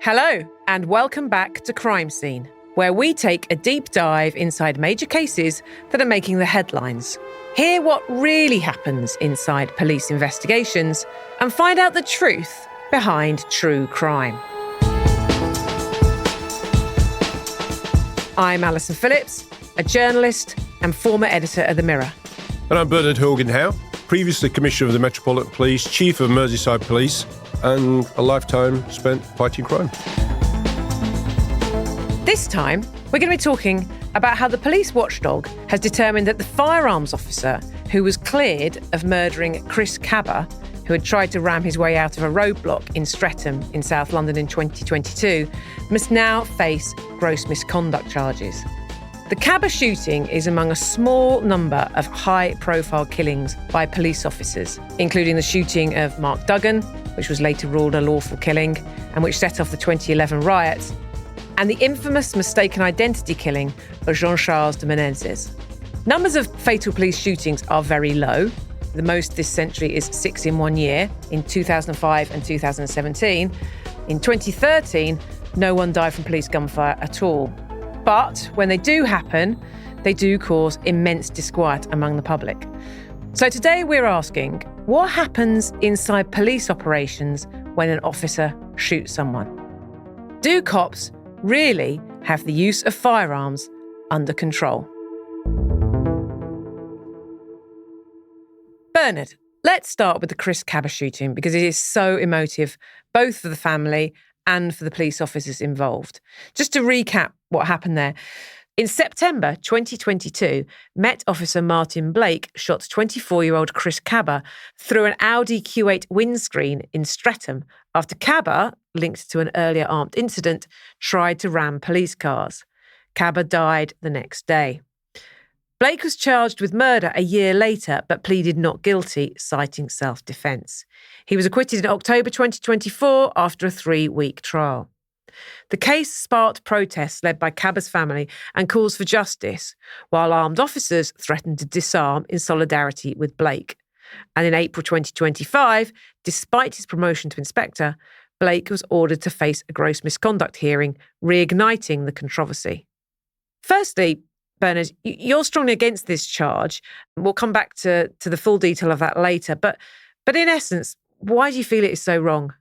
Hello, and welcome back to Crime Scene, where we take a deep dive inside major cases that are making the headlines. Hear what really happens inside police investigations and find out the truth behind true crime. I'm Alison Phillips, a journalist and former editor of The Mirror. And I'm Bernard Hogan-Howe, previously Commissioner of the Metropolitan Police, Chief of Merseyside Police, and a lifetime spent fighting crime. This time, we're going to be talking about how the police watchdog has determined that the firearms officer who was cleared of murdering Chris Kaba, who had tried to ram his way out of a roadblock in Streatham in South London in 2022, must now face gross misconduct charges. The Kaba shooting is among a small number of high-profile killings by police officers, including the shooting of Mark Duggan, which was later ruled a lawful killing and which set off the 2011 riots, and the infamous mistaken identity killing of Jean-Charles de Menezes. Numbers of fatal police shootings are very low. The most this century is 6 in 1 year, in 2005 and 2017. In 2013, no one died from police gunfire at all. But when they do happen, they do cause immense disquiet among the public. So today we're asking, what happens inside police operations when an officer shoots someone? Do cops really have the use of firearms under control? Bernard, let's start with the Chris Kaba shooting because it is so emotive, both for the family and for the police officers involved. Just to recap what happened there. In September 2022, Met Officer Martin Blake shot 24-year-old Chris Kaba through an Audi Q8 windscreen in Streatham after Kaba, linked to an earlier armed incident, tried to ram police cars. Kaba died the next day. Blake was charged with murder a year later, but pleaded not guilty, citing self-defence. He was acquitted in October 2024 after a 3-week trial. The case sparked protests led by Kaba's family and calls for justice, while armed officers threatened to disarm in solidarity with Blake. And in April 2025, despite his promotion to inspector, Blake was ordered to face a gross misconduct hearing, reigniting the controversy. Firstly, Bernard, you're strongly against this charge. We'll come back to the full detail of that later. But in essence, why do you feel it is so wrong?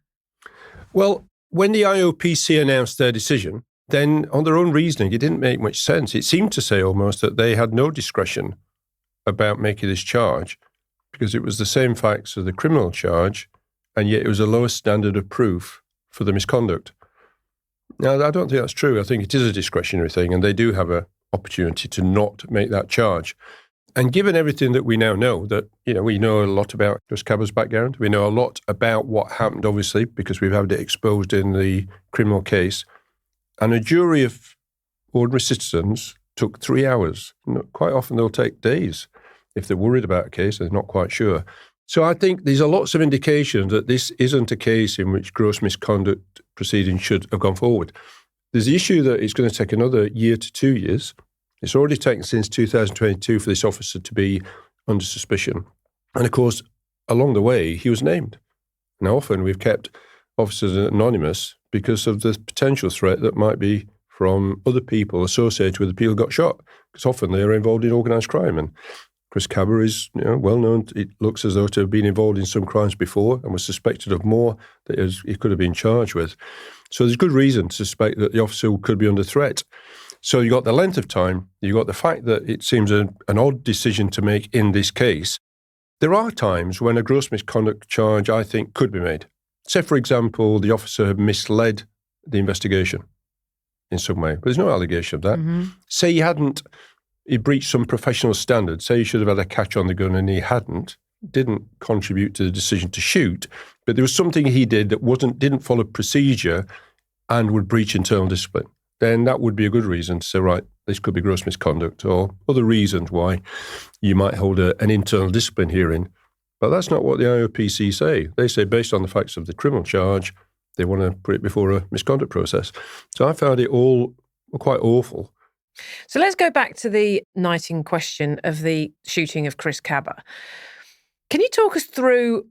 Well, when the IOPC announced their decision, then on their own reasoning, it didn't make much sense. It seemed to say almost that they had no discretion about making this charge because it was the same facts as the criminal charge, and yet it was a lower standard of proof for the misconduct. Now, I don't think that's true. I think it is a discretionary thing, and they do have an opportunity to not make that charge. And given everything that we now know, that, we know a lot about Chris Kaba's background. We know a lot about what happened, obviously, because we've had it exposed in the criminal case. And a jury of ordinary citizens took 3 hours. Quite often they'll take days if they're worried about a case, they're not quite sure. So I think there's lots of indication that this isn't a case in which gross misconduct proceedings should have gone forward. There's the issue that it's going to take another year to 2 years. It's already taken since 2022 for this officer to be under suspicion. And of course, along the way, he was named. Now, often we've kept officers anonymous because of the potential threat that might be from other people associated with the people who got shot, because often they are involved in organised crime. And Chris Kaba is well known. It looks as though to have been involved in some crimes before and was suspected of more that he could have been charged with. So there's good reason to suspect that the officer could be under threat. So you got the length of time, you got the fact that it seems an odd decision to make in this case. There are times when a gross misconduct charge, I think, could be made. Say, for example, the officer had misled the investigation in some way, but there's no allegation of that. Mm-hmm. Say he breached some professional standards, say he should have had a catch on the gun and he didn't contribute to the decision to shoot, but there was something he did that didn't follow procedure and would breach internal discipline. Then that would be a good reason to say, right, this could be gross misconduct, or other reasons why you might hold an internal discipline hearing. But that's not what the IOPC say. They say, based on the facts of the criminal charge, they want to put it before a misconduct process. So I found it all quite awful. So let's go back to the night in question of the shooting of Chris Kaba. Can you talk us through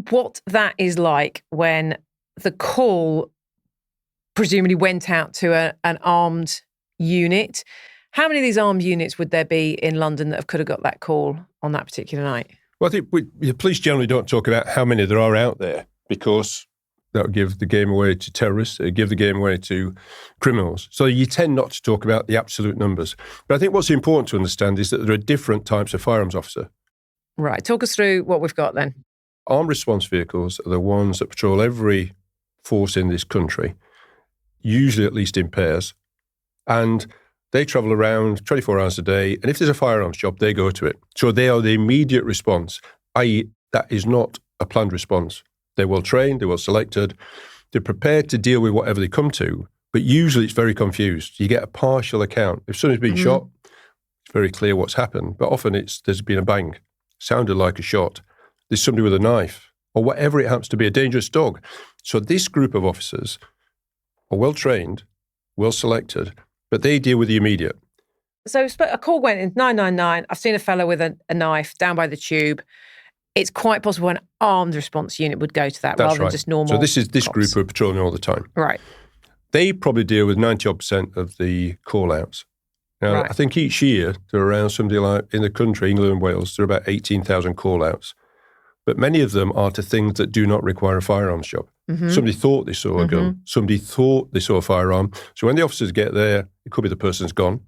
what that is like when the call presumably went out to an armed unit. How many of these armed units would there be in London that could have got that call on that particular night? Well, I think the police generally don't talk about how many there are out there, because that would give the game away to terrorists, it would give the game away to criminals. So you tend not to talk about the absolute numbers. But I think what's important to understand is that there are different types of firearms officer. Right. Talk us through what we've got then. Armed response vehicles are the ones that patrol every force in this country, usually at least in pairs. And they travel around 24 hours a day. And if there's a firearms job, they go to it. So they are the immediate response, i.e. that is not a planned response. They're well trained, they're well selected, they're prepared to deal with whatever they come to, but usually it's very confused. You get a partial account. If somebody's been shot, it's very clear what's happened, but often there's been a bang, sounded like a shot. There's somebody with a knife, or whatever it happens to be, a dangerous dog. So this group of officers are well trained, well selected, but they deal with the immediate. So a call went in 999. I've seen a fellow with a knife down by the tube. It's quite possible an armed response unit would go to that rather than just normal. So this is this cops. group who are patrolling all the time. Right. They probably deal with 90% of the call-outs. Now, Right. I think each year there are around something like, in the country, England and Wales, there are about 18,000 call-outs. But many of them are to things that do not require a firearms job. Somebody thought they saw a gun. Somebody thought they saw a firearm. So when the officers get there, it could be the person's gone.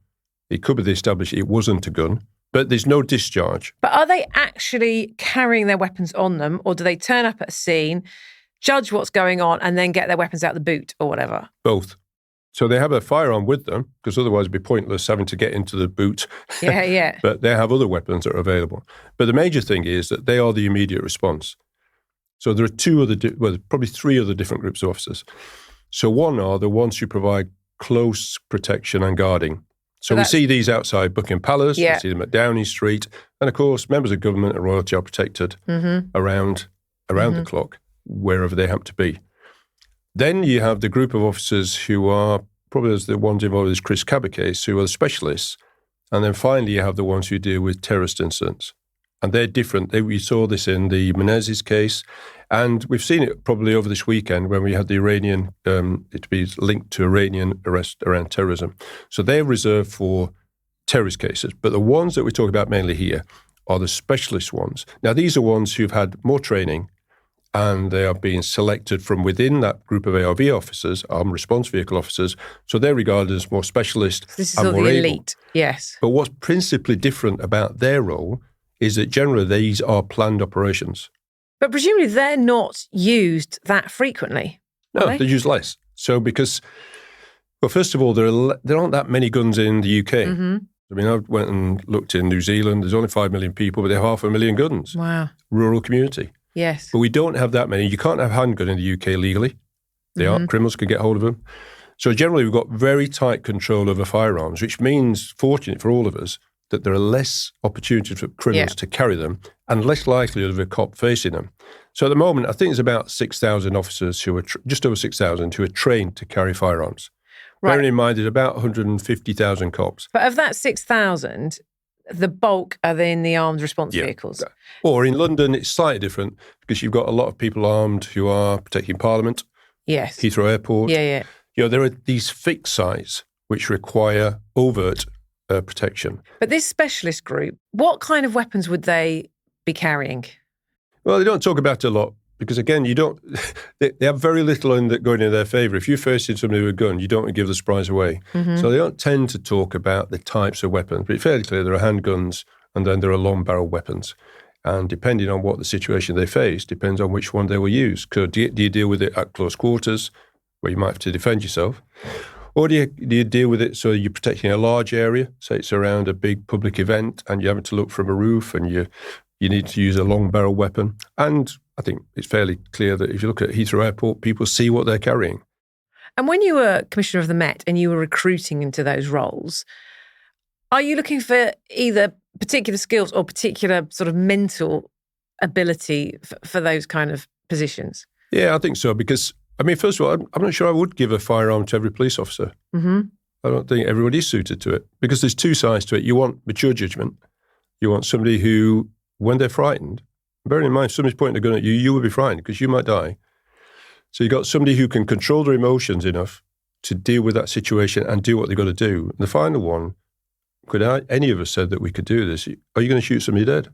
It could be they established it wasn't a gun. But there's no discharge. But are they actually carrying their weapons on them, or do they turn up at a scene, judge what's going on, and then get their weapons out the boot or whatever? Both. So they have a firearm with them, because otherwise it'd be pointless having to get into the boot. Yeah. But they have other weapons that are available. But the major thing is that they are the immediate response. So there are probably three other different groups of officers. So one are the ones who provide close protection and guarding. So we see these outside Buckingham Palace, we see them at Downing Street, and of course members of government and royalty are protected around the clock, wherever they happen to be. Then you have the group of officers who are probably the ones involved in this Chris Kaba case, who are the specialists. And then finally you have the ones who deal with terrorist incidents. And they're different. We saw this in the Menezes case, and we've seen it probably over this weekend when we had the Iranian, it to be linked to Iranian arrest around terrorism. So they're reserved for terrorist cases. But the ones that we talk about mainly here are the specialist ones. Now, these are ones who've had more training, and they are being selected from within that group of ARV officers, armed response vehicle officers. So they're regarded as more specialist. This is all the elite, yes. But what's principally different about their role is that generally these are planned operations. But presumably they're not used that frequently. No, they're used less. So because, well, first of all, there aren't that many guns in the UK. I mean, I went and looked in New Zealand. There's only 5 million people, but they have 500,000 guns. Wow. Rural community. Yes. But we don't have that many. You can't have handgun in the UK legally. They aren't. Criminals can get hold of them. So generally, we've got very tight control over firearms, which means, fortunate for all of us, that there are less opportunities for criminals to carry them and less likelihood of a cop facing them. So at the moment, I think there's about 6,000 officers who are, just over 6,000, who are trained to carry firearms. Right. Bearing in mind, there's about 150,000 cops. But of that 6,000, the bulk are in the armed response vehicles. Or in London, it's slightly different because you've got a lot of people armed who are protecting Parliament. Yes. Heathrow Airport. Yeah. You know, there are these fixed sites which require overt protection. But this specialist group, what kind of weapons would they be carrying? Well, they don't talk about it a lot because, again, they have very little going in their favour. If you're facing somebody with a gun, you don't want to give the surprise away. So they don't tend to talk about the types of weapons. But it's fairly clear there are handguns and then there are long barrel weapons. And depending on what the situation they face, depends on which one they will use. So do you deal with it at close quarters, where you might have to defend yourself? Or do you deal with it so you're protecting a large area, say it's around a big public event and you're having to look from a roof and you need to use a long barrel weapon? And I think it's fairly clear that if you look at Heathrow Airport, people see what they're carrying. And when you were Commissioner of the Met and you were recruiting into those roles, are you looking for either particular skills or particular sort of mental ability for those kind of positions? Yeah, I think so, because I mean, first of all, I'm not sure I would give a firearm to every police officer. I don't think everybody's suited to it because there's two sides to it. You want mature judgment. You want somebody who, when they're frightened, bearing in mind, if somebody's pointing a gun at you, you will be frightened because you might die. So you've got somebody who can control their emotions enough to deal with that situation and do what they've got to do. And the final one, could any of us said that we could do this? Are you going to shoot somebody dead?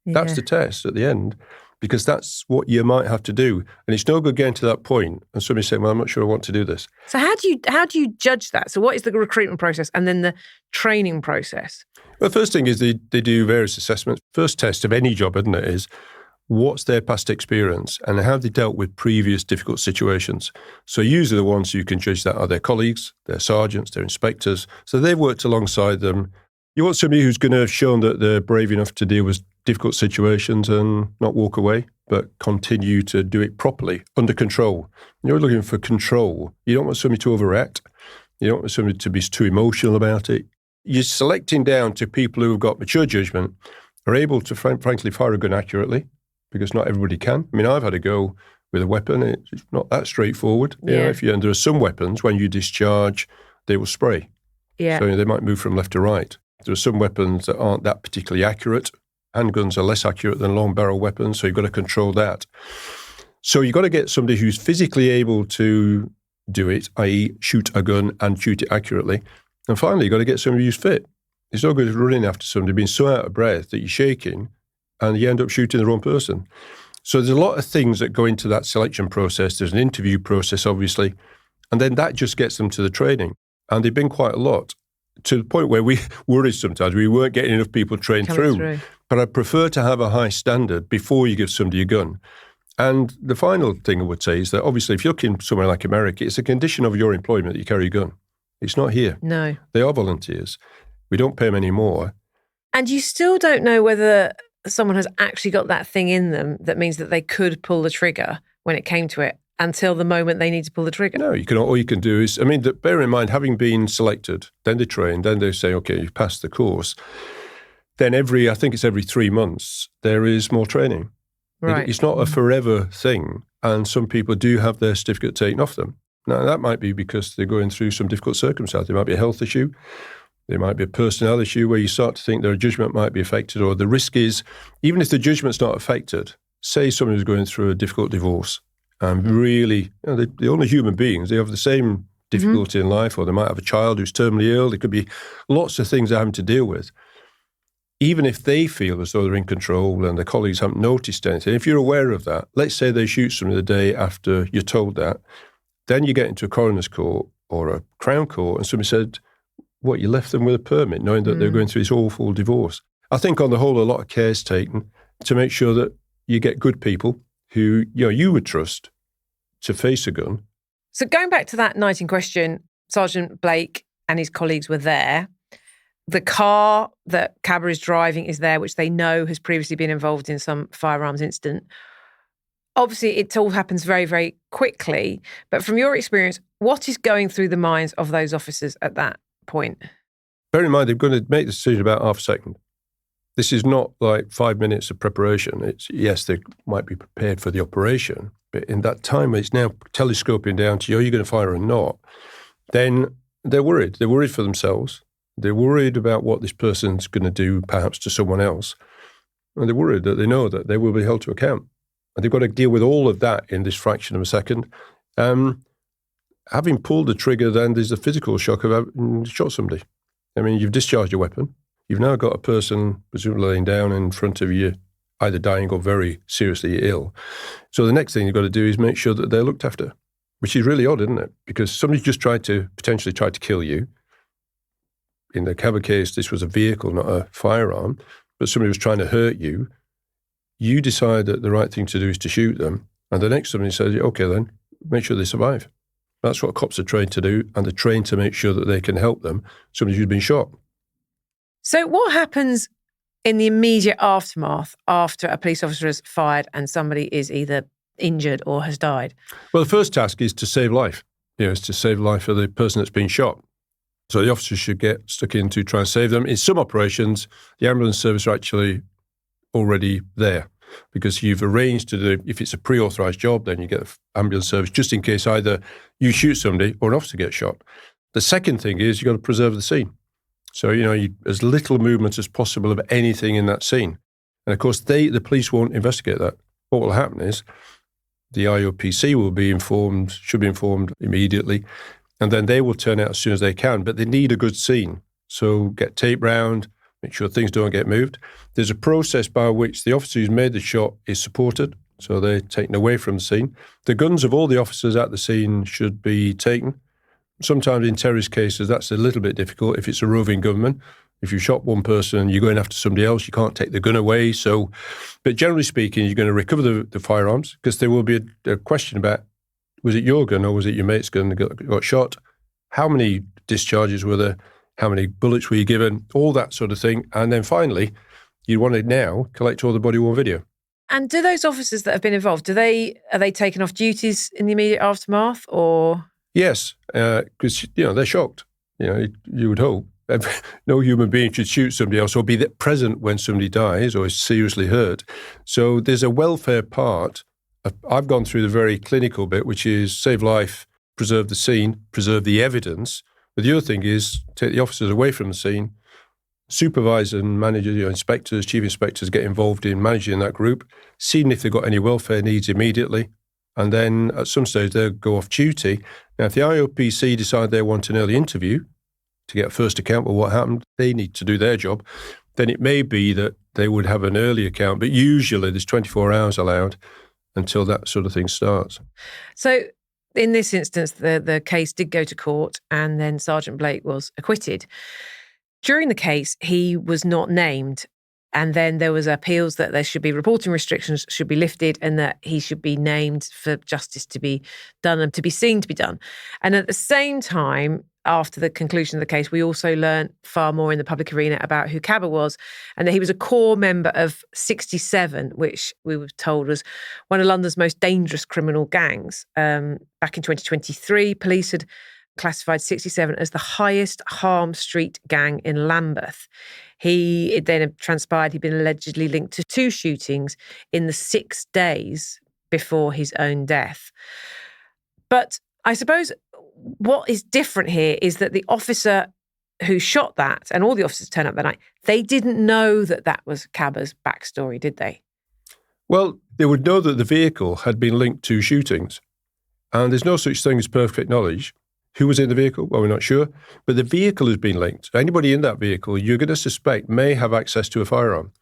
Yeah. That's the test at the end, because that's what you might have to do. And it's no good getting to that point and somebody saying, well, I'm not sure I want to do this. So how do you judge that? So what is the recruitment process and then the training process? Well, the first thing is they do various assessments. First test of any job, isn't it, is what's their past experience and how have they dealt with previous difficult situations. So usually the ones you can judge that are their colleagues, their sergeants, their inspectors. So they've worked alongside them. You want somebody who's going to have shown that they're brave enough to deal with difficult situations and not walk away, but continue to do it properly, under control. You're looking for control. You don't want somebody to overreact. You don't want somebody to be too emotional about it. You're selecting down to people who have got mature judgment, are able to, frankly, fire a gun accurately, because not everybody can. I mean, I've had a go with a weapon. It's not that straightforward. Yeah. And there are some weapons, when you discharge, they will spray. Yeah. So they might move from left to right. There are some weapons that aren't that particularly accurate. Handguns are less accurate than long barrel weapons, so you've got to control that. So you've got to get somebody who's physically able to do it, i.e. shoot a gun and shoot it accurately. And finally, you've got to get somebody who's fit. It's no good running after somebody being so out of breath that you're shaking and you end up shooting the wrong person. So there's a lot of things that go into that selection process. There's an interview process, obviously, and then that just gets them to the training. And they've been quite a lot, to the point where we worried sometimes we weren't getting enough people trained through. But I prefer to have a high standard before you give somebody a gun. And the final thing I would say is that obviously if you're looking somewhere like America, it's a condition of your employment that you carry a gun. It's not here. No. They are volunteers. We don't pay them any more. And you still don't know whether someone has actually got that thing in them that means that they could pull the trigger when it came to it until the moment they need to pull the trigger. No, all you can do is, bear in mind, having been selected, then they train, then they say, okay, you've passed the course. Then I think it's every 3 months, there is more training. Right. It's not a forever thing. And some people do have their certificate taken off them. Now, that might be because they're going through some difficult circumstances. It might be a health issue. There might be a personnel issue where you start to think their judgment might be affected, or the risk is, even if the judgment's not affected, say someone who's going through a difficult divorce, and really, they're only human beings. They have the same difficulty in life, or they might have a child who's terminally ill. There could be lots of things they're having to deal with. Even if they feel as though they're in control and their colleagues haven't noticed anything, if you're aware of that, let's say they shoot somebody the day after you're told that, then you get into a coroner's court or a Crown Court and somebody said, what, you left them with a permit, knowing that they're going through this awful divorce. I think on the whole, a lot of care is taken to make sure that you get good people who you would trust to face a gun. So going back to that night in question, Sergeant Blake and his colleagues were there. The car that Kaba is driving is there, which they know has previously been involved in some firearms incident. Obviously, it all happens very, very quickly. But from your experience, what is going through the minds of those officers at that point? Bear in mind, they're going to make the decision about half a second. This is not like 5 minutes of preparation. It's, yes, they might be prepared for the operation, but in that time, it's now telescoping down to, are you going to fire or not? Then they're worried. They're worried for themselves. They're worried about what this person's going to do, perhaps to someone else. And they're worried that they know that they will be held to account. And they've got to deal with all of that in this fraction of a second. Having pulled the trigger, then there's the physical shock of having shot somebody. I mean, you've discharged your weapon. You've now got a person presumably laying down in front of you, either dying or very seriously ill. So the next thing you've got to do is make sure that they're looked after, which is really odd, isn't it? Because somebody's just potentially tried to kill you. In the Kaba case, this was a vehicle, not a firearm, but somebody was trying to hurt you. You decide that the right thing to do is to shoot them. And the next somebody says, okay, then make sure they survive. That's what cops are trained to do, and they're trained to make sure that they can help them, somebody who's been shot. So what happens in the immediate aftermath after a police officer is fired and somebody is either injured or has died? Well, the first task is to save life. It's to save life for the person that's been shot. So the officers should get stuck in to try and save them. In some operations, the ambulance service are actually already there because you've arranged to do, if it's a pre-authorised job, then you get the ambulance service just in case either you shoot somebody or an officer gets shot. The second thing is you've got to preserve the scene. So, as little movement as possible of anything in that scene. And of course, the police won't investigate that. What will happen is the IOPC should be informed immediately. and then they will turn out as soon as they can. But they need a good scene. So get tape round, make sure things don't get moved. There's a process by which the officer who's made the shot is supported, so they're taken away from the scene. The guns of all the officers at the scene should be taken. Sometimes in terrorist cases, that's a little bit difficult if it's a roving gunman. If you shot one person, you're going after somebody else, you can't take the gun away. So, but generally speaking, you're going to recover the firearms, because there will be a question about, was it your gun or was it your mate's gun that got shot? How many discharges were there? How many bullets were you given? All that sort of thing. And then finally, you want to now collect all the body-worn video. And do those officers that have been involved, are they taken off duties in the immediate aftermath, or? Yes, because they're shocked. You would hope. No human being should shoot somebody else or be present when somebody dies or is seriously hurt. So there's a welfare part. I've gone through the very clinical bit, which is save life, preserve the scene, preserve the evidence. But the other thing is take the officers away from the scene. Supervisors and managers, inspectors, chief inspectors get involved in managing that group, seeing if they've got any welfare needs immediately. And then at some stage, they'll go off duty. Now, if the IOPC decide they want an early interview to get a first account of what happened, they need to do their job. Then it may be that they would have an early account, but usually there's 24 hours allowed until that sort of thing starts. So in this instance, the case did go to court, and then Sergeant Blake was acquitted. During the case, he was not named. And then there was appeals that there should be reporting restrictions should be lifted, and that he should be named for justice to be done and to be seen to be done. And at the same time, after the conclusion of the case, we also learned far more in the public arena about who Kaba was, and that he was a core member of 67, which we were told was one of London's most dangerous criminal gangs. Back in 2023, police had classified 67 as the highest harm street gang in Lambeth. It then transpired he'd been allegedly linked to 2 shootings in the 6 days before his own death. But I suppose what is different here is that the officer who shot that, and all the officers turned up that night, they didn't know that was Kaba's backstory, did they? Well, they would know that the vehicle had been linked to shootings. And there's no such thing as perfect knowledge. Who was in the vehicle? Well, we're not sure. But the vehicle has been linked. Anybody in that vehicle, you're going to suspect, may have access to a firearm.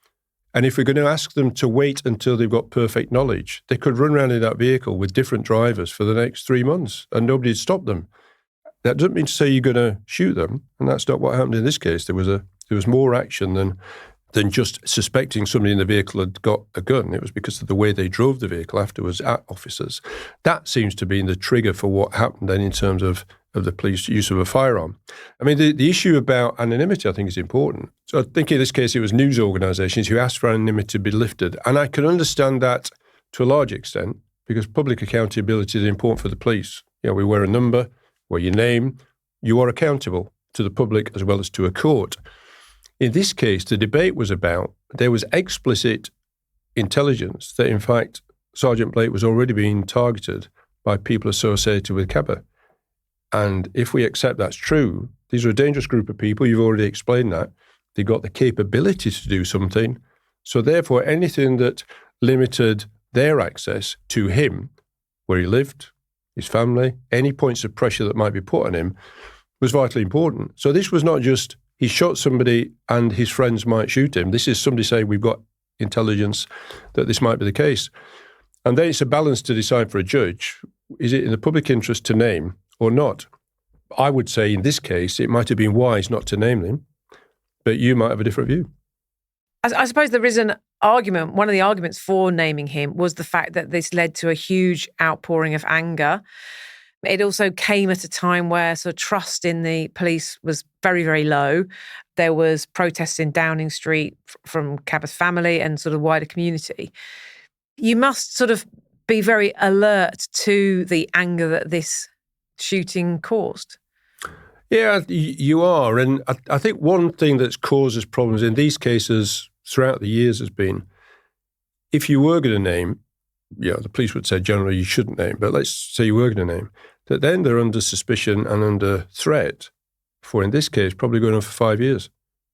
And if we're going to ask them to wait until they've got perfect knowledge, they could run around in that vehicle with different drivers for the next 3 months and nobody'd stop them. That doesn't mean to say you're going to shoot them. And that's not what happened in this case. There was more action than just suspecting somebody in the vehicle had got a gun. It was because of the way they drove the vehicle afterwards at officers. That seems to be the trigger for what happened then in terms of the police use of a firearm. I mean, the issue about anonymity, I think, is important. So I think in this case, it was news organisations who asked for anonymity to be lifted. And I can understand that to a large extent, because public accountability is important for the police. We wear a number, wear your name, you are accountable to the public as well as to a court. In this case, the debate was about, there was explicit intelligence that, in fact, Sergeant Blake was already being targeted by people associated with Kaba. And if we accept that's true, these are a dangerous group of people. You've already explained that. They've got the capability to do something. So therefore, anything that limited their access to him, where he lived, his family, any points of pressure that might be put on him, was vitally important. So this was not just he shot somebody and his friends might shoot him. This is somebody saying we've got intelligence that this might be the case. And then it's a balance to decide for a judge. Is it in the public interest to name or not? I would say in this case, it might have been wise not to name them, but you might have a different view. I suppose there is an argument. One of the arguments for naming him was the fact that this led to a huge outpouring of anger. It also came at a time where sort of trust in the police was very, very low. There was protests in Downing Street from Kaba's family and sort of wider community. You must sort of be very alert to the anger that this shooting caused. Yeah, you are. And I think one thing that's causes problems in these cases throughout the years has been, if you were going to name, the police would say generally you shouldn't name, but let's say you were going to name, that then they're under suspicion and under threat for, in this case, probably going on for 5 years.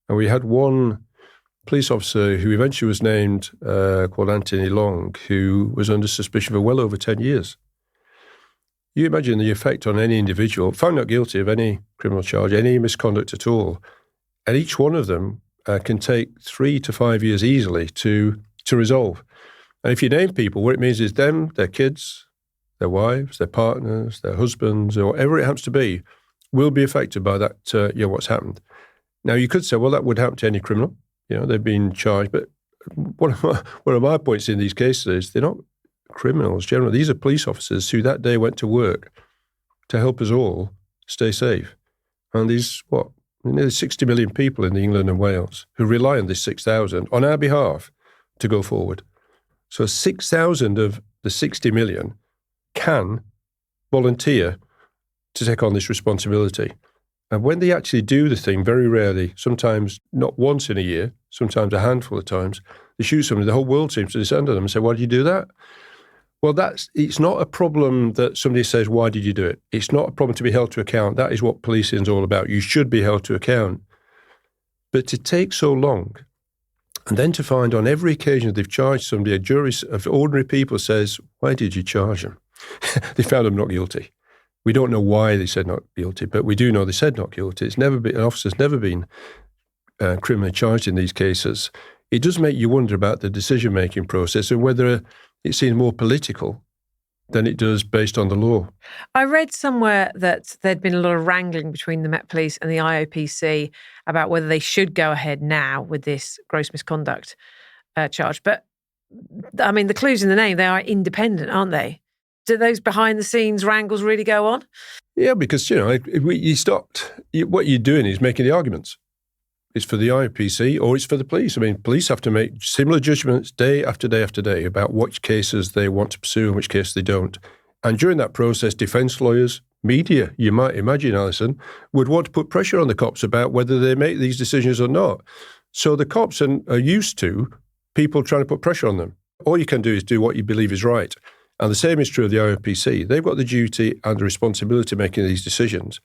And we had one police officer who eventually was named, called Anthony Long, who was under suspicion for well over 10 years. You imagine the effect on any individual, found not guilty of any criminal charge, any misconduct at all, and each one of them can take 3 to 5 years easily to resolve. And if you name people, what it means is them, their kids, their wives, their partners, their husbands, or whatever it happens to be, will be affected by that, what's happened. Now, you could say, well, that would happen to any criminal. They've been charged. But one of my points in these cases is they're not criminals generally. These are police officers who that day went to work to help us all stay safe. And these, nearly 60 million people in England and Wales who rely on this 6,000 on our behalf to go forward. So 6,000 of the 60 million can volunteer to take on this responsibility. And when they actually do the thing, very rarely, sometimes not once in a year, sometimes a handful of times, they shoot somebody, the whole world seems to descend on them and say, why did you do that? Well, it's not a problem that somebody says, why did you do it? It's not a problem to be held to account. That is what policing is all about. You should be held to account. But to take so long, and then to find on every occasion they've charged somebody, a jury of ordinary people says, why did you charge them? They found them not guilty. We don't know why they said not guilty, but we do know they said not guilty. An officer's never been criminally charged in these cases. It does make you wonder about the decision-making process and whether it seems more political than it does based on the law. I read somewhere that there'd been a lot of wrangling between the Met Police and the IOPC about whether they should go ahead now with this gross misconduct charge. But, I mean, the clue's in the name. They are independent, aren't they? Do those behind-the-scenes wrangles really go on? Yeah, because, what you're doing is making the arguments. It's for the IOPC or it's for the police. I mean, police have to make similar judgments day after day after day about which cases they want to pursue and which cases they don't. And during that process, defence lawyers, media, you might imagine, Alison, would want to put pressure on the cops about whether they make these decisions or not. So the cops are used to people trying to put pressure on them. All you can do is do what you believe is right. And the same is true of the IOPC. They've got the duty and the responsibility of making these decisions.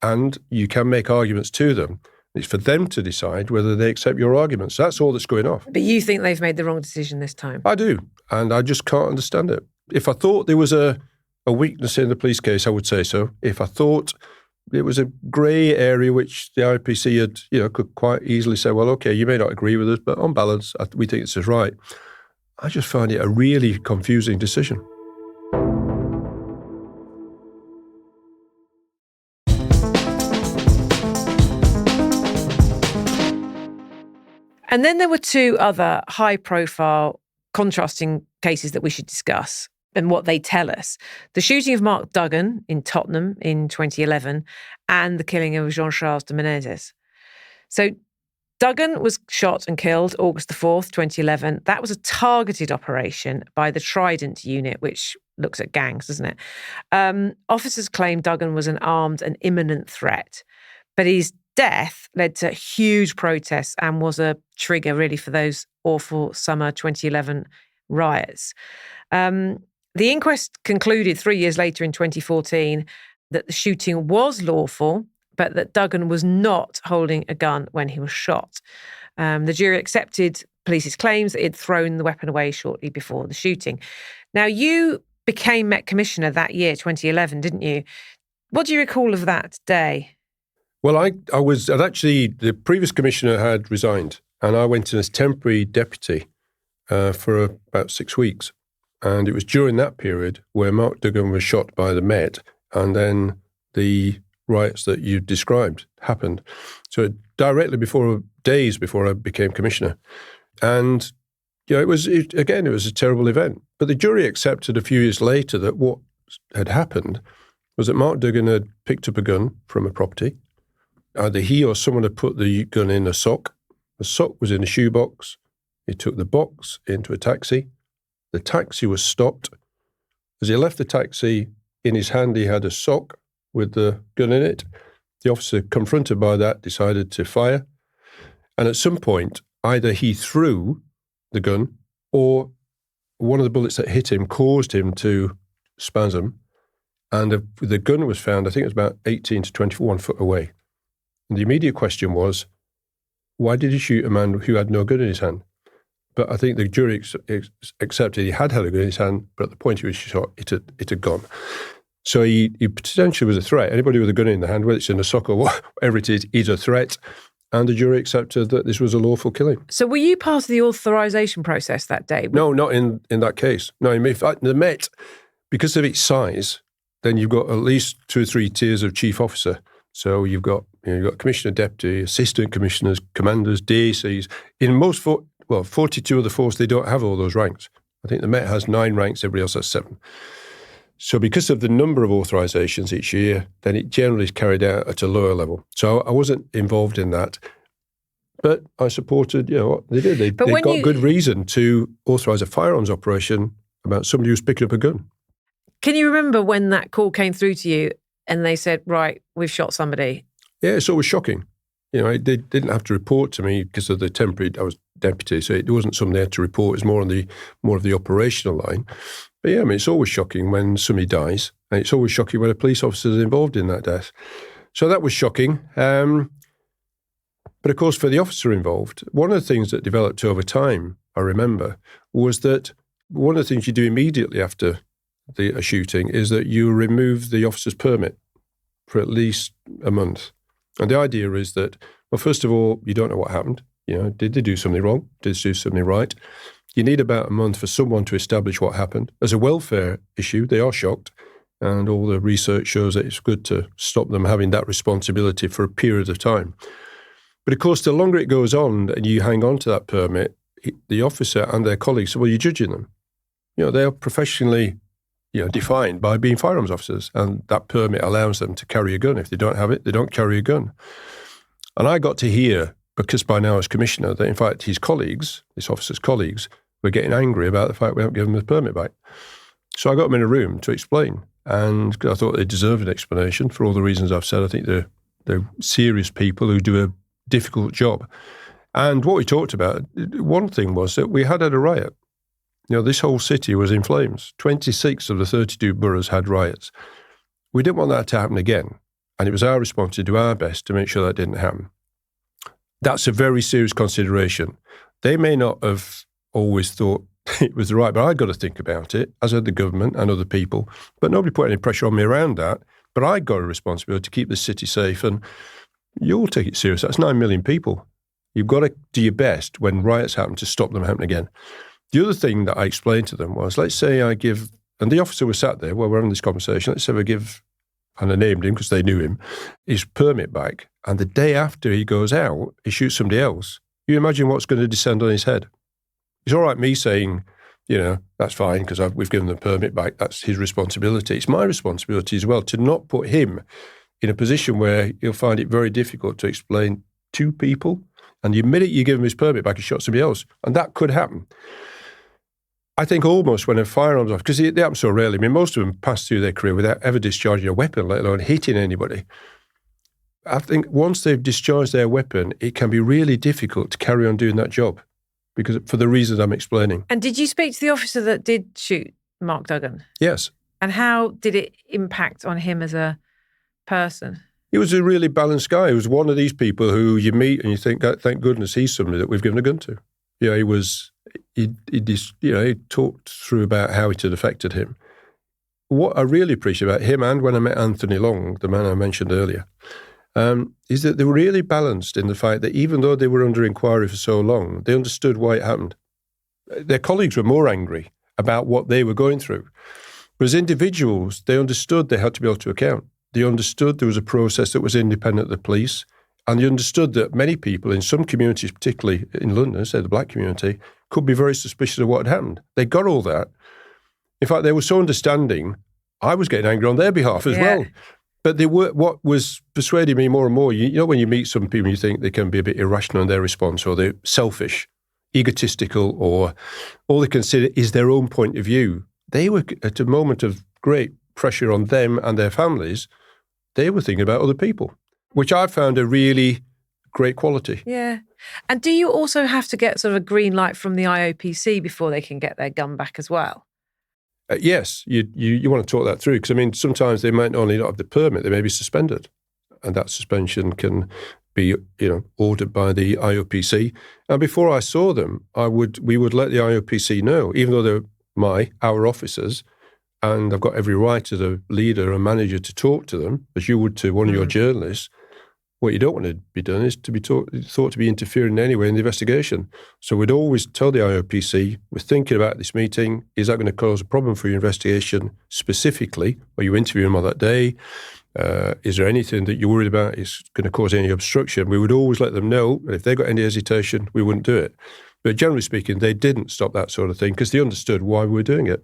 And you can make arguments to them. It's for them to decide whether they accept your arguments. That's all that's going off. But you think they've made the wrong decision this time? I do. And I just can't understand it. If I thought there was a weakness in the police case, I would say so. If I thought it was a grey area which the IPC had, could quite easily say, well, okay, you may not agree with us, but on balance, we think this is right. I just find it a really confusing decision. And then there were 2 other high-profile, contrasting cases that we should discuss and what they tell us. The shooting of Mark Duggan in Tottenham in 2011 and the killing of Jean-Charles de Menezes. So Duggan was shot and killed August the 4th, 2011. That was a targeted operation by the Trident unit, which looks at gangs, doesn't it? Officers claimed Duggan was an armed and imminent threat, but his death led to huge protests and was a trigger really for those awful summer 2011 riots. The inquest concluded 3 years later in 2014 that the shooting was lawful, but that Duggan was not holding a gun when he was shot. The jury accepted police's claims that he'd thrown the weapon away shortly before the shooting. Now, you became Met Commissioner that year, 2011, didn't you? What do you recall of that day? Well, the previous commissioner had resigned, and I went in as temporary deputy for about 6 weeks. And it was during that period where Mark Duggan was shot by the Met, and then the riots that you described happened. So days before I became commissioner. And it was a terrible event. But the jury accepted a few years later that what had happened was that Mark Duggan had picked up a gun from a property. Either he or someone had put the gun in a sock. The sock was in a shoebox. He took the box into a taxi. The taxi was stopped. As he left the taxi, in his hand he had a sock with the gun in it. The officer, confronted by that, decided to fire. And at some point, either he threw the gun or one of the bullets that hit him caused him to spasm. And the gun was found, I think it was about 18 to 21 foot away. And the immediate question was, why did he shoot a man who had no gun in his hand? But I think the jury accepted he had a gun in his hand, but at the point he was shot, it had gone. So he potentially was a threat. Anybody with a gun in the hand, whether it's in a sock or whatever it is a threat. And the jury accepted that this was a lawful killing. So were you part of the authorisation process that day? No, not in that case. No, in fact, the Met, because of its size, then you've got at least 2 or 3 tiers of chief officer. So you've got commissioner, deputy, assistant commissioners, commanders, DACs. In most, 42 of the force, they don't have all those ranks. I think the Met has 9 ranks, everybody else has 7. So because of the number of authorisations each year, then it generally is carried out at a lower level. So I wasn't involved in that. But I supported, what they did. They got good reason to authorise a firearms operation about somebody who's picking up a gun. Can you remember when that call came through to you and they said, right, we've shot somebody? Yeah, so it was shocking. They didn't have to report to me because of the temporary, I was deputy, so it wasn't something they had to report. It was more of the operational line. But yeah, it's always shocking when somebody dies, and it's always shocking when a police officer is involved in that death. So that was shocking. But of course, for the officer involved, one of the things that developed over time, I remember, was that one of the things you do immediately after a shooting is that you remove the officer's permit for at least a month. And the idea is that, well, first of all, you don't know what happened. Did they do something wrong? Did they do something right? You need about a month for someone to establish what happened. As a welfare issue, they are shocked. And all the research shows that it's good to stop them having that responsibility for a period of time. But of course, the longer it goes on and you hang on to that permit, the officer and their colleagues, well, you're judging them. They are professionally defined by being firearms officers, and that permit allows them to carry a gun. If they don't have it, they don't carry a gun. And I got to hear, because by now as commissioner, that in fact his colleagues, this officer's colleagues, were getting angry about the fact we haven't given them the permit back. So I got them in a room to explain, and I thought they deserved an explanation for all the reasons I've said. I think they're serious people who do a difficult job. And what we talked about, one thing was that we had a riot. This whole city was in flames. 26 of the 32 boroughs had riots. We didn't want that to happen again. And it was our response to do our best to make sure that didn't happen. That's a very serious consideration. They may not have always thought it was right, but I'd got to think about it, as had the government and other people. But nobody put any pressure on me around that. But I got a responsibility to keep the city safe, and you'll take it serious. That's 9 million people. You've got to do your best when riots happen to stop them happening again. The other thing that I explained to them was, let's say I give, and the officer was sat there while we're having this conversation, let's say I give, and I named him because they knew him, his permit back, and the day after he goes out, he shoots somebody else. You imagine what's going to descend on his head. It's all right me saying, that's fine because we've given the permit back, that's his responsibility. It's my responsibility as well to not put him in a position where he'll find it very difficult to explain to people, and the minute you give him his permit back, he shot somebody else, and that could happen. I think almost when a firearms officer, because it happens so rarely, most of them pass through their career without ever discharging a weapon, let alone hitting anybody. I think once they've discharged their weapon, it can be really difficult to carry on doing that job, because for the reasons I'm explaining. And did you speak to the officer that did shoot Mark Duggan? Yes. And how did it impact on him as a person? He was a really balanced guy. He was one of these people who you meet and you think, thank goodness he's somebody that we've given a gun to. He talked through about how it had affected him. What I really appreciate about him, and when I met Anthony Long, the man I mentioned earlier, is that they were really balanced in the fact that even though they were under inquiry for so long, they understood why it happened. Their colleagues were more angry about what they were going through. But as individuals, they understood they had to be able to account. They understood there was a process that was independent of the police, and they understood that many people in some communities, particularly in London, say the black community, could be very suspicious of what had happened. They got all that. In fact, they were so understanding, I was getting angry on their behalf as well. But they were, what was persuading me more and more, when you meet some people, you think they can be a bit irrational in their response, or they're selfish, egotistical, or all they consider is their own point of view. They were at a moment of great pressure on them and their families. They were thinking about other people, which I found a really great quality. Yeah. And do you also have to get sort of a green light from the IOPC before they can get their gun back as well? Yes, you want to talk that through, because sometimes they might not only not have the permit, they may be suspended, and that suspension can be ordered by the IOPC. And before I saw them, we would let the IOPC know, even though they're our officers, and I've got every right as a leader or manager to talk to them, as you would to one of your journalists. What you don't want to be done is to be thought to be interfering in any way in the investigation. So we'd always tell the IOPC, we're thinking about this meeting. Is that going to cause a problem for your investigation specifically? Are you interviewing them on that day? Is there anything that you're worried about is going to cause any obstruction? We would always let them know. And if they got any hesitation, we wouldn't do it. But generally speaking, they didn't stop that sort of thing because they understood why we were doing it.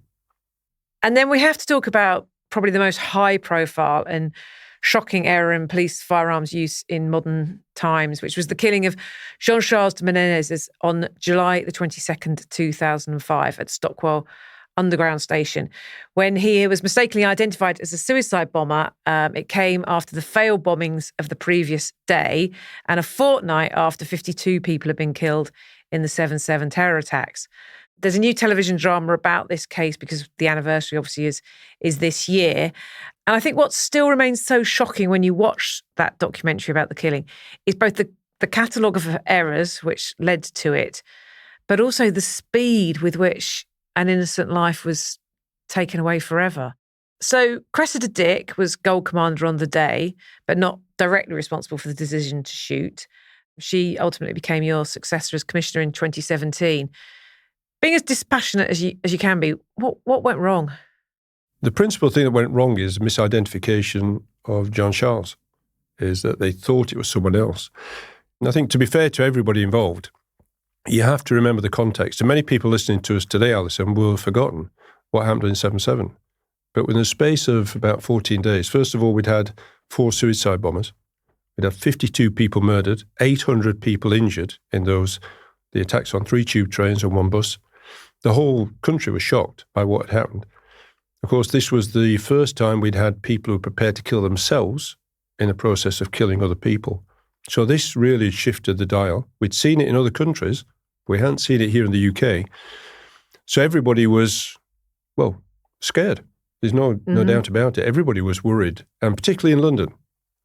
And then we have to talk about probably the most high profile and shocking error in police firearms use in modern times, which was the killing of Jean-Charles de Menezes on July the 22nd, 2005 at Stockwell Underground Station. When he was mistakenly identified as a suicide bomber, it came after the failed bombings of the previous day and a fortnight after 52 people had been killed in the 7/7 terror attacks. There's a new television drama about this case because the anniversary obviously is this year. And I think what still remains so shocking when you watch that documentary about the killing is both the catalogue of errors which led to it, but also the speed with which an innocent life was taken away forever. So Cressida Dick was Gold Commander on the day, but not directly responsible for the decision to shoot. She ultimately became your successor as Commissioner in 2017. Being as dispassionate as you can be, what went wrong? The principal thing that went wrong is misidentification of Jean-Charles, is that they thought it was someone else. And I think to be fair to everybody involved, you have to remember the context. And many people listening to us today, Alison, will have forgotten what happened in 7/7. But within the space of about 14 days, first of all, we'd had 4 suicide bombers. We'd had 52 people murdered, 800 people injured in the attacks on 3 tube trains and 1 bus. The whole country was shocked by what had happened. Of course, this was the first time we'd had people who were prepared to kill themselves in the process of killing other people. So this really shifted the dial. We'd seen it in other countries. We hadn't seen it here in the UK. So everybody was, scared. There's no doubt about it. Everybody was worried, and particularly in London,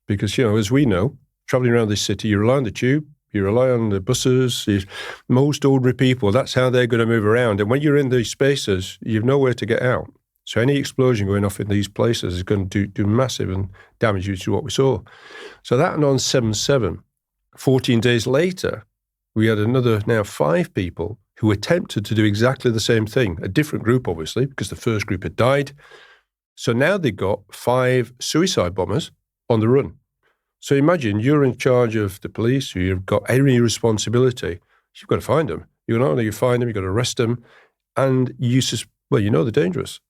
because, as we know, travelling around this city, you rely on the tube, you rely on the buses. Most ordinary people, that's how they're going to move around. And when you're in these spaces, you've nowhere to get out. So any explosion going off in these places is going to do massive and damage you to what we saw. So that and on 7/7, 14 days later, we had another now 5 people who attempted to do exactly the same thing. A different group, obviously, because the first group had died. So now they got 5 suicide bombers on the run. So imagine you're in charge of the police, you've got any responsibility. You've got to find them. You not only find them, you've got to arrest them. And they're dangerous.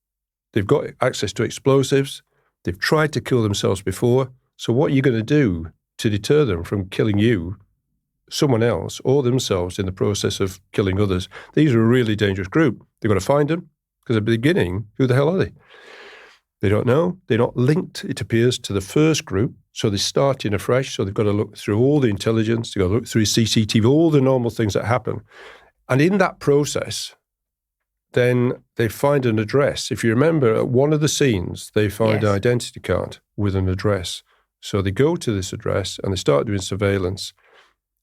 They've got access to explosives. They've tried to kill themselves before. So what are you going to do to deter them from killing you, someone else, or themselves in the process of killing others? These are a really dangerous group. They've got to find them, because at the beginning, who the hell are they? They don't know. They're not linked, it appears, to the first group. So they're starting afresh. So they've got to look through all the intelligence. They've got to look through CCTV, all the normal things that happen. And in that process, then they find an address. If you remember, at one of the scenes, they find an identity card with an address. So they go to this address and they start doing surveillance.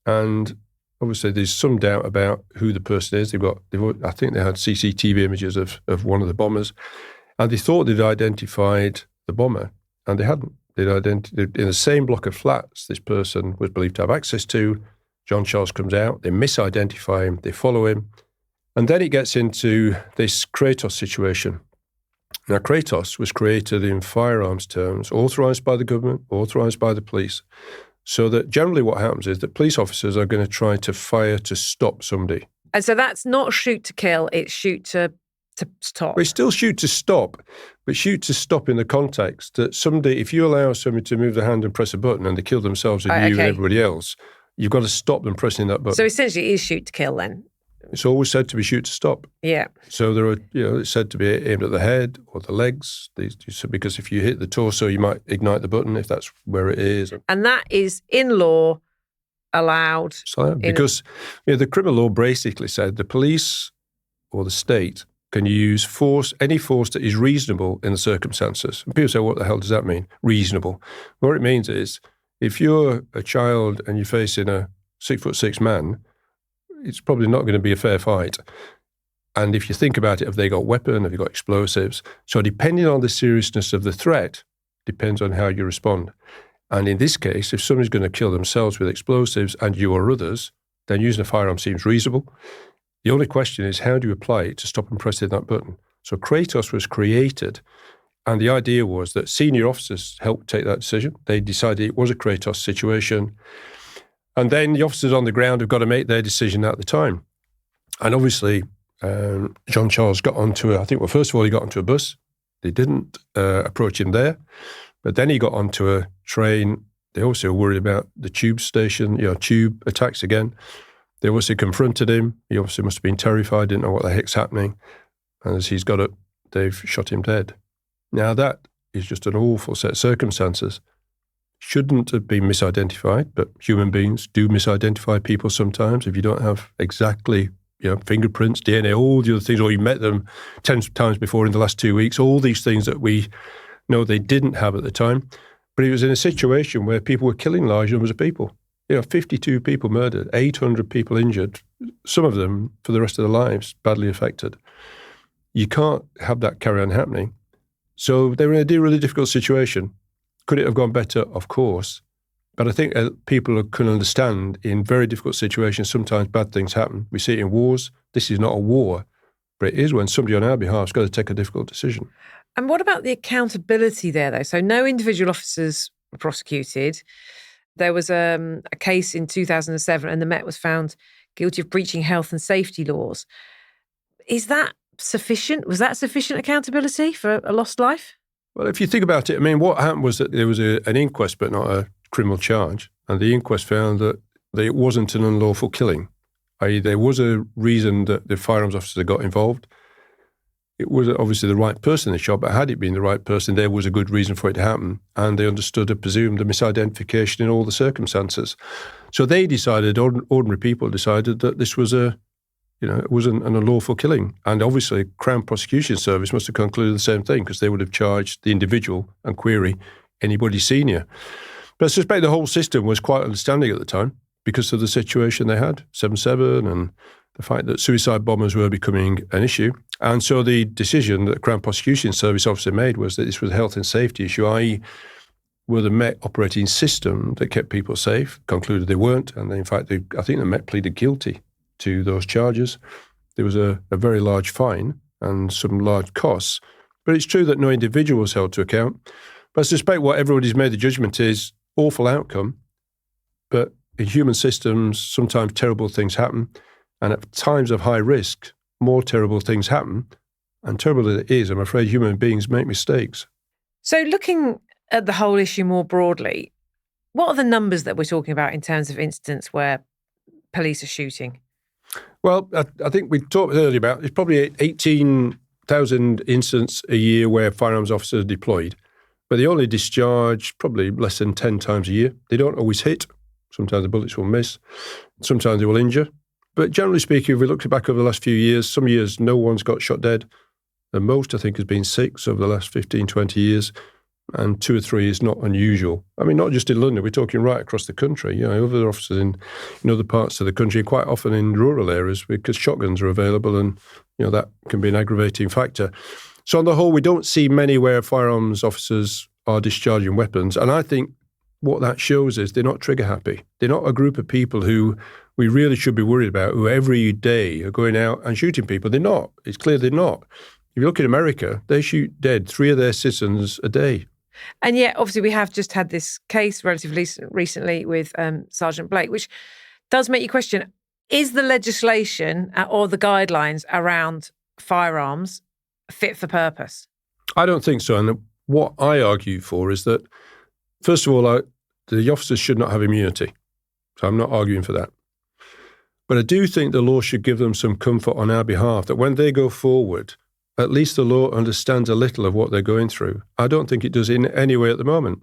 And obviously there's some doubt about who the person is. I think they had CCTV images of one of the bombers. And they thought they'd identified the bomber, and they hadn't. They'd identified in the same block of flats this person was believed to have access to. Jean-Charles comes out, they misidentify him, they follow him. And then it gets into this Kratos situation. Now, Kratos was created in firearms terms, authorised by the government, authorised by the police, so that generally what happens is that police officers are going to try to fire to stop somebody. And so that's not shoot to kill, it's shoot to stop. Well, it's still shoot to stop, but shoot to stop in the context that somebody, if you allow somebody to move their hand and press a button and they kill themselves and you and everybody else, you've got to stop them pressing that button. So essentially it is shoot to kill then? It's always said to be shoot to stop. Yeah. So there are, it's said to be aimed at the head or the legs, because if you hit the torso, you might ignite the button if that's where it is. And that is in law allowed. Because the criminal law basically said the police or the state can use force, any force that is reasonable in the circumstances. And people say, what the hell does that mean? Reasonable. What it means is, if you're a child and you're facing a 6'6" man, it's probably not going to be a fair fight. And if you think about it, have they got weapon? Have you got explosives? So depending on the seriousness of the threat, depends on how you respond. And in this case, if somebody's going to kill themselves with explosives and you or others, then using a firearm seems reasonable. The only question is, how do you apply it to stop them pressing that button? So Kratos was created, and the idea was that senior officers helped take that decision. They decided it was a Kratos situation. And then the officers on the ground have got to make their decision at the time. And obviously, John Charles got onto first of all, he got onto a bus. They didn't approach him there. But then he got onto a train. They also were worried about the tube station, tube attacks again. They obviously confronted him. He obviously must have been terrified, didn't know what the heck's happening. And as he's got up, they've shot him dead. Now that is just an awful set of circumstances. Shouldn't have been misidentified, but human beings do misidentify people sometimes if you don't have exactly fingerprints, DNA, all the other things, or you met them 10 times before in the last 2 weeks, all these things that we know they didn't have at the time. But it was in a situation where people were killing large numbers of people. 52 people murdered, 800 people injured, some of them for the rest of their lives, badly affected. You can't have that carry on happening. So they were in a really difficult situation. Could it have gone better? Of course. But I think people can understand in very difficult situations, sometimes bad things happen. We see it in wars. This is not a war, but it is when somebody on our behalf has got to take a difficult decision. And what about the accountability there, though? So no individual officers were prosecuted. There was a case in 2007 and the Met was found guilty of breaching health and safety laws. Is that sufficient? Was that sufficient accountability for a lost life? Well, if you think about it, what happened was that there was an inquest, but not a criminal charge. And the inquest found that it wasn't an unlawful killing, i.e. there was a reason that the firearms officer got involved. It was obviously the right person they shot, but had it been the right person, there was a good reason for it to happen. And they understood and presumed the misidentification in all the circumstances. So they decided, ordinary people decided that this was it wasn't an unlawful killing. And obviously, Crown Prosecution Service must have concluded the same thing because they would have charged the individual and query anybody senior. But I suspect the whole system was quite understanding at the time because of the situation they had, 7/7, and the fact that suicide bombers were becoming an issue. And so the decision that the Crown Prosecution Service officer made was that this was a health and safety issue, i.e. were the Met operating system that kept people safe, concluded they weren't. And in fact, I think the Met pleaded guilty to those charges. There was a very large fine and some large costs. But it's true that no individual was held to account. But I suspect what everybody's made the judgment is awful outcome. But in human systems, sometimes terrible things happen. And at times of high risk, more terrible things happen. And terrible as it is, I'm afraid human beings make mistakes. So looking at the whole issue more broadly, what are the numbers that we're talking about in terms of incidents where police are shooting? Well, I think we talked earlier about it's probably 18,000 incidents a year where firearms officers are deployed, but they only discharge probably less than 10 times a year. They don't always hit. Sometimes the bullets will miss. Sometimes they will injure. But generally speaking, if we look back over the last few years, some years no one's got shot dead. The most, I think, has been 6 over the last 15, 20 years. And 2 or 3 is not unusual. Not just in London, we're talking right across the country. Other officers in other parts of the country, quite often in rural areas, because shotguns are available and, that can be an aggravating factor. So on the whole, we don't see many where firearms officers are discharging weapons. And I think what that shows is they're not trigger happy. They're not a group of people who we really should be worried about, who every day are going out and shooting people. They're not. It's clear they're not. If you look at America, they shoot dead 3 of their citizens a day. And yet, obviously, we have just had this case relatively recently with Sergeant Blake, which does make you question, is the legislation or the guidelines around firearms fit for purpose? I don't think so. And what I argue for is that, first of all, the officers should not have immunity. So I'm not arguing for that. But I do think the law should give them some comfort on our behalf, that when they go forward, at least the law understands a little of what they're going through. I don't think it does in any way at the moment.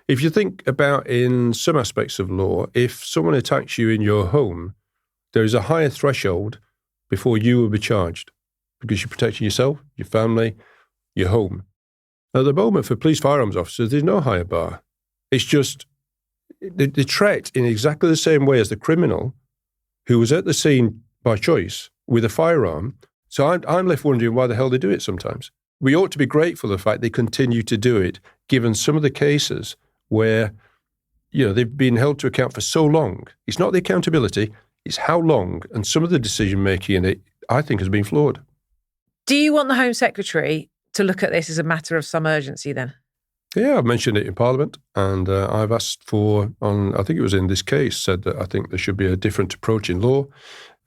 If you think about in some aspects of law, if someone attacks you in your home, there is a higher threshold before you will be charged because you're protecting yourself, your family, your home. At the moment, for police firearms officers, there's no higher bar. It's just they treat in exactly the same way as the criminal who was at the scene by choice with a firearm So I'm left wondering why the hell they do it sometimes. We ought to be grateful for the fact they continue to do it, given some of the cases where, they've been held to account for so long. It's not the accountability, it's how long, and some of the decision-making in it, I think, has been flawed. Do you want the Home Secretary to look at this as a matter of some urgency then? Yeah, I've mentioned it in Parliament, and I've asked for, I think it was in this case, said that I think there should be a different approach in law.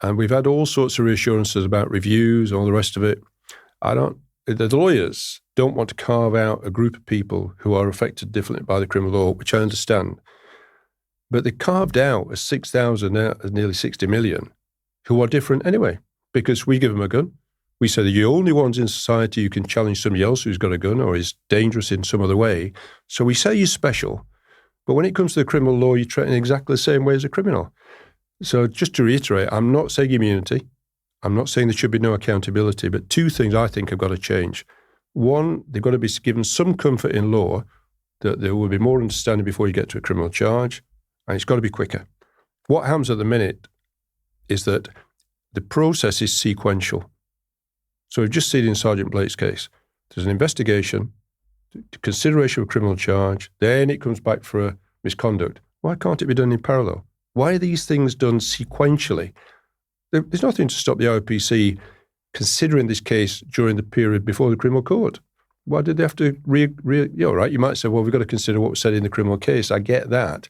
And we've had all sorts of reassurances about reviews, all the rest of it. The lawyers don't want to carve out a group of people who are affected differently by the criminal law, which I understand. But they carved out as 6,000 out of nearly 60 million who are different anyway, because we give them a gun. We say they're the only ones in society who can challenge somebody else who's got a gun or is dangerous in some other way. So we say you're special, but when it comes to the criminal law, you're treated in exactly the same way as a criminal. So just to reiterate, I'm not saying immunity. I'm not saying there should be no accountability, but two things I think have got to change. One, they've got to be given some comfort in law that there will be more understanding before you get to a criminal charge, and it's got to be quicker. What happens at the minute is that the process is sequential. So we've just seen in Sergeant Blake's case, there's an investigation, consideration of a criminal charge, then it comes back for a misconduct. Why can't it be done in parallel? Why are these things done sequentially? There's nothing to stop the IOPC considering this case during the period before the criminal court. Why did they have to right? You might say, well, we've got to consider what was said in the criminal case. I get that.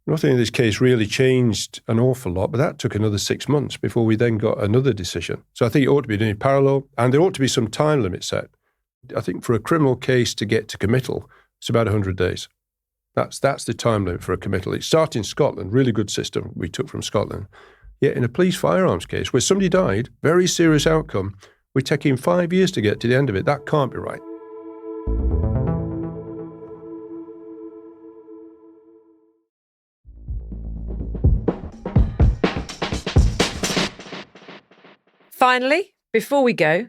Nothing in this case really changed an awful lot, but that took another 6 months before we then got another decision. So I think it ought to be done in parallel, and there ought to be some time limit set. I think for a criminal case to get to committal, it's about 100 days. That's the time limit for a committal. It started in Scotland, really good system we took from Scotland. Yet in a police firearms case where somebody died, very serious outcome, we're taking 5 years to get to the end of it. That can't be right. Finally, before we go,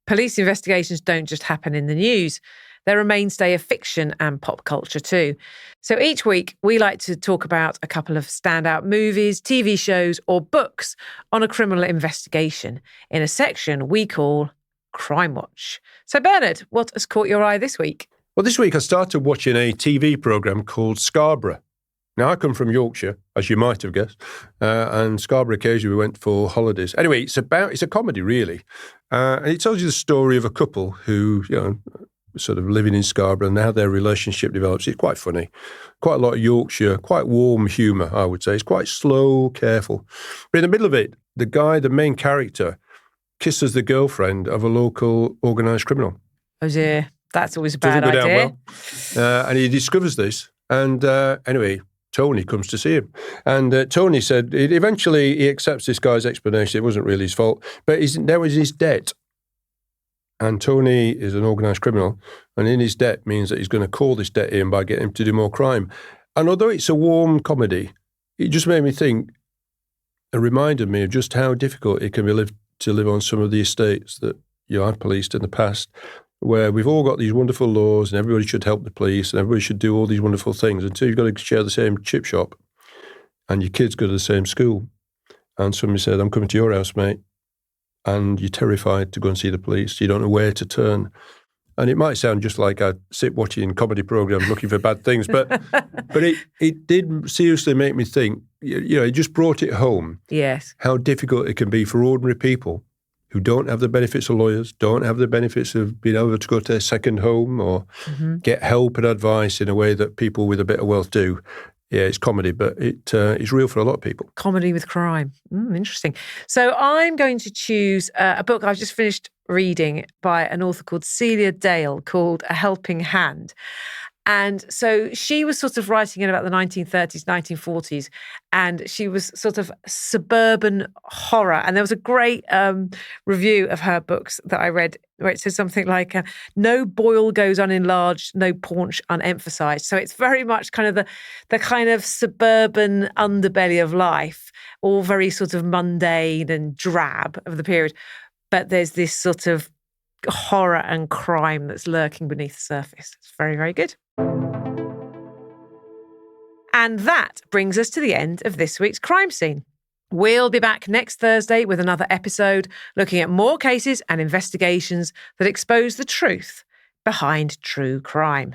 police investigations don't just happen in the news. They're a mainstay of fiction and pop culture too. So each week, we like to talk about a couple of standout movies, TV shows, or books on a criminal investigation in a section we call Crime Watch. So Bernard, what has caught your eye this week? Well, this week I started watching a TV programme called Scarborough. Now, I come from Yorkshire, as you might have guessed, and Scarborough occasionally we went for holidays. Anyway, it's a comedy, really. And it tells you the story of a couple who, sort of living in Scarborough and how their relationship develops. It's quite funny. Quite a lot of Yorkshire, quite warm humour, I would say. It's quite slow, careful. But in the middle of it, the main character, kisses the girlfriend of a local organised criminal. Oh dear, that's always a bad idea. Doesn't go down well. And he discovers this. And anyway, Tony comes to see him. And Tony said, eventually he accepts this guy's explanation. It wasn't really his fault. But there was his debt. And Tony is an organised criminal, and in his debt means that he's going to call this debt in by getting him to do more crime. And although it's a warm comedy, it just made me think, it reminded me of just how difficult it can be to live on some of the estates that I've policed in the past, where we've all got these wonderful laws and everybody should help the police and everybody should do all these wonderful things until you've got to share the same chip shop and your kids go to the same school. And somebody said, I'm coming to your house, mate. And you're terrified to go and see the police. You don't know where to turn. And it might sound just like I sit watching comedy programs looking for bad things, but it did seriously make me think, it just brought it home. Yes. How difficult it can be for ordinary people who don't have the benefits of lawyers, don't have the benefits of being able to go to their second home or get help and advice in a way that people with a bit of wealth do. Yeah, it's comedy, but it's real for a lot of people. Comedy with crime. Interesting. So I'm going to choose a book I've just finished reading by an author called Celia Dale called A Helping Hand. And so she was sort of writing in about the 1930s, 1940s, and she was sort of suburban horror. And there was a great review of her books that I read where it says something like, no boil goes unenlarged, no paunch unemphasized. So it's very much kind of the kind of suburban underbelly of life, all very sort of mundane and drab of the period. But there's this sort of horror and crime that's lurking beneath the surface. It's very, very good. And that brings us to the end of this week's Crime Scene. We'll be back next Thursday with another episode looking at more cases and investigations that expose the truth behind true crime.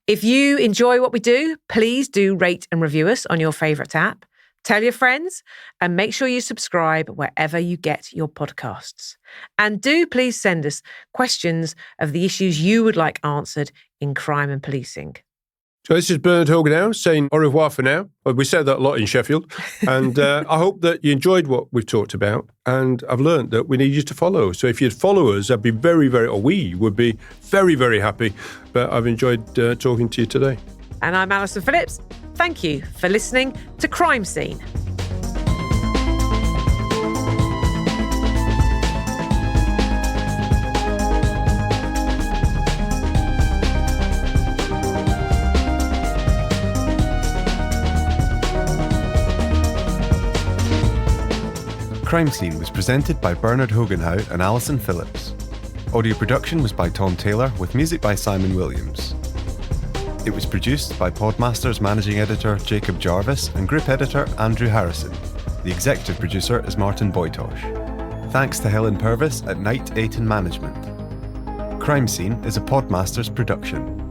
If you enjoy what we do, please do rate and review us on your favourite app. Tell your friends and make sure you subscribe wherever you get your podcasts. And do please send us questions of the issues you would like answered in crime and policing. So this is Bernard Hogan-Howe saying au revoir for now. Well, we said that a lot in Sheffield. And I hope that you enjoyed what we've talked about. And I've learned that we need you to follow. So if you'd follow us, I'd be we would be very, very happy. But I've enjoyed talking to you today. And I'm Alison Phillips. Thank you for listening to Crime Scene. Crime Scene was presented by Bernard Hogan-Howe and Alison Phillips. Audio production was by Tom Taylor with music by Simon Williams. It was produced by Podmaster's Managing Editor Jacob Jarvis and Group Editor Andrew Harrison. The Executive Producer is Martin Boytosh. Thanks to Helen Purvis at Knight Ayton Management. Crime Scene is a Podmasters production.